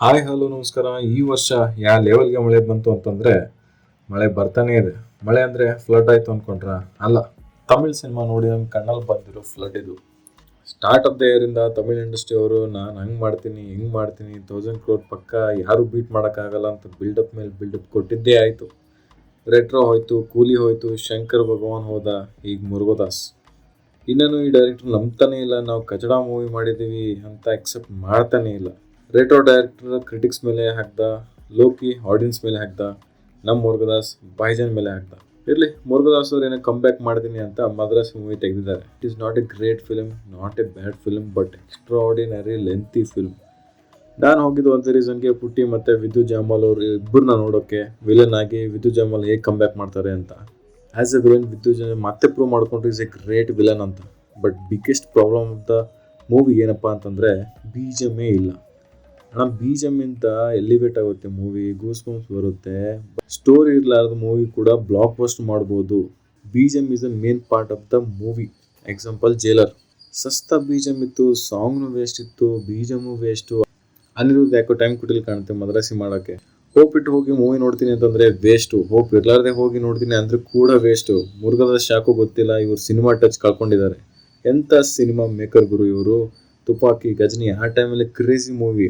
Hi hello ನಮಸ್ಕಾರ. ಈ ವರ್ಷ ಯಾವ ಲೆವೆಲ್ಗೆ ಮಳೆ ಬಂತು ಅಂತಂದ್ರೆ ಮಳೆ ಬರ್ತಾನೆ ಇದೆ. ಮಳೆ ಅಂದ್ರೆ ಫ್ಲಡ್ ಆಯ್ತು ಅನ್ಕೊಂಡ್ರ? ಅಲ್ಲ, ತಮಿಳ್ ಸಿನಿಮಾ ನೋಡಿ ನಮ್ಮ ಕಣ್ಣಲ್ಲಿ ಬಂದಿರೋ ಫ್ಲಡ್ ಇದು. ಸ್ಟಾರ್ಟ್ ಆಫ್ ದ ಇಯರ್ ಇಂದ ತಮಿಳ್ ಇಂಡಸ್ಟ್ರಿ ಅವರು ನಾನು ಹಂಗ್ ಮಾಡ್ತೀನಿ ಹಿಂಗ್ ಮಾಡ್ತೀನಿ 1000 crore ಪಕ್ಕ ಯಾರು ಬೀಟ್ ಮಾಡೋಕ್ಕಾಗಲ್ಲ ಅಂತ ಬಿಲ್ಡಪ್ ಮೇಲೆ ಬಿಲ್ಡಪ್ ಕೊಟ್ಟಿದ್ದೇ ಆಯ್ತು. ರೆಟ್ರೋ ಹೋಯ್ತು, ಕೂಲಿ ಹೋಯ್ತು, ಶಂಕರ್ ಭಗವಾನ್ ಹೋದ, ಈಗ ಮುರುಗೋದಾಸ್. ಇನ್ನೇನು ಈ ಡೈರೆಕ್ಟರ್ ನಂಬ್ತಾನೆ ಇಲ್ಲ, ನಾವು ಕಚಡ ಮೂವಿ ಮಾಡಿದ್ದೀವಿ ಅಂತ ಅಕ್ಸೆಪ್ಟ್ ಮಾಡ್ತಾನೆ ಇಲ್ಲ. ರೇಟೋ ಡೈರೆಕ್ಟರ್ ಕ್ರಿಟಿಕ್ಸ್ ಮೇಲೆ ಹಾಕ್ದ, ಲೋಕಿ ಆಡಿಯನ್ಸ್ ಮೇಲೆ ಹಾಕ್ದ, ನಮ್ಮ ಮುರುಗದಾಸ್ ಬಾಯ್ಜನ್ ಮೇಲೆ ಹಾಕ್ದ. ಇರಲಿ, ಮುರುಗದಾಸ್ ಅವ್ರು ಏನೋ ಕಮ್ ಬ್ಯಾಕ್ ಮಾಡ್ತೀನಿ ಅಂತ ಮದ್ರಾಸ್ ಮೂವಿ ತೆಗೆದಿದ್ದಾರೆ. It is not A great film, not a bad film, but extra ordinary lengthy film. ನಾನು ಹೋಗಿದ್ದು ಒಂದು ರೀಸನ್ಗೆ, ಪುಟ್ಟಿ ಮತ್ತು ವಿದ್ಯು ಜಾಮಲ್ ಅವರು ಇಬ್ಬರನ್ನ ನೋಡೋಕ್ಕೆ. ವಿಲನ್ ಆಗಿ ವಿದ್ಯು ಜಾಮಲ್ ಹೇಗೆ ಕಮ್ ಬ್ಯಾಕ್ ಮಾಡ್ತಾರೆ ಅಂತ. As a villain Vidyut Jammwal ಮತ್ತೆ ಪ್ರೂವ್ ಮಾಡ್ಕೊಂಡ್ರು ಇಸ್ ಎ ಗ್ರೇಟ್ ವಿಲನ್ ಅಂತ. But biggest problem of the movie ಏನಪ್ಪ ಅಂತಂದರೆ ಬೀಜಮೇ ಇಲ್ಲ. ಅಣ್ಣ, ಬೀಜಮ್ಮಿಂತ ಎಲಿವೇಟ್ ಆಗುತ್ತೆ ಮೂವಿ, ಗೂಸ್ ಬಂಪ್ಸ್ ಬರುತ್ತೆ. ಸ್ಟೋರಿ ಇರಲಾರ್ದ ಮೂವಿ ಕೂಡ ಬ್ಲಾಕ್ ಬಸ್ಟ್ ಮಾಡ್ಬೋದು. BGM is the main part of the movie. Example Jailer, ಸಸ್ತಾ ಬೀಜಮ್ ಇತ್ತು, ಸಾಂಗ್ನು ವೇಸ್ಟ್ ಇತ್ತು, ಬೀಜಮು ವೇಸ್ಟು. ಅನಿರುದ್ಧ ಯಾಕೋ ಟೈಮ್ ಕೊಟ್ಟಿಲ್ಲ ಕಾಣುತ್ತೆ ಮದ್ರಾಸಿ ಮಾಡೋಕ್ಕೆ. ಹೋಪ್ ಇಟ್ಟು ಹೋಗಿ ಮೂವಿ ನೋಡ್ತೀನಿ ಅಂತಂದರೆ ವೇಸ್ಟು, ಹೋಪ್ ಇರಲಾರ್ದೆ ಹೋಗಿ ನೋಡ್ತೀನಿ ಅಂದರೆ ಕೂಡ ವೇಸ್ಟು. ಮುರುಗದ ಶಾಕು ಗೊತ್ತಿಲ್ಲ, ಇವರು ಸಿನಿಮಾ ಟಚ್ ಕಳ್ಕೊಂಡಿದ್ದಾರೆ. ಎಂಥ ಸಿನಿಮಾ ಮೇಕರ್ ಗುರು ಇವರು. ತುಪಾಕಿ, ಗಜನಿ ಆ ಟೈಮಲ್ಲಿ ಕ್ರೇಜಿ ಮೂವಿ.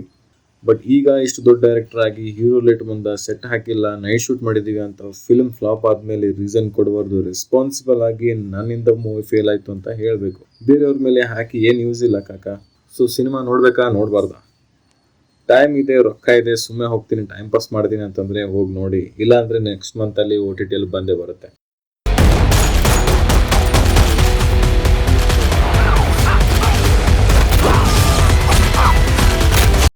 ಬಟ್ ಈಗ ಇಷ್ಟು ದೊಡ್ಡ ಡೈರೆಕ್ಟರ್ ಆಗಿ ಹೀರೋ ಲೇಟ್ ಬಂದ, ಸೆಟ್ ಹಾಕಿಲ್ಲ, ನೈಟ್ ಶೂಟ್ ಮಾಡಿದ್ದೀವಿ ಅಂತ ಫಿಲ್ಮ್ ಫ್ಲಾಪ್ ಆದಮೇಲೆ ರೀಸನ್ ಕೊಡಬಾರ್ದು. ರೆಸ್ಪಾನ್ಸಿಬಲ್ ಆಗಿ ನನ್ನಿಂದ ಮೂವಿ ಫೇಲ್ ಆಯಿತು ಅಂತ ಹೇಳಬೇಕು. ಬೇರೆಯವ್ರ ಮೇಲೆ ಹಾಕಿ ಏನು ಯೂಸ್ ಇಲ್ಲ ಕಾಕ. ಸೊ ಸಿನಿಮಾ ನೋಡಬೇಕಾ ನೋಡಬಾರ್ದಾ? ಟೈಮ್ ಇದೆ, ರೊಕ್ಕ ಇದೆ, ಸುಮ್ಮನೆ ಹೋಗ್ತೀನಿ ಟೈಮ್ ಪಾಸ್ ಮಾಡ್ತೀನಿ ಅಂತಂದರೆ ಹೋಗಿ ನೋಡಿ. ಇಲ್ಲಾಂದರೆ ನೆಕ್ಸ್ಟ್ ಮಂತಲ್ಲಿ OTT ಬಂದೇ ಬರುತ್ತೆ.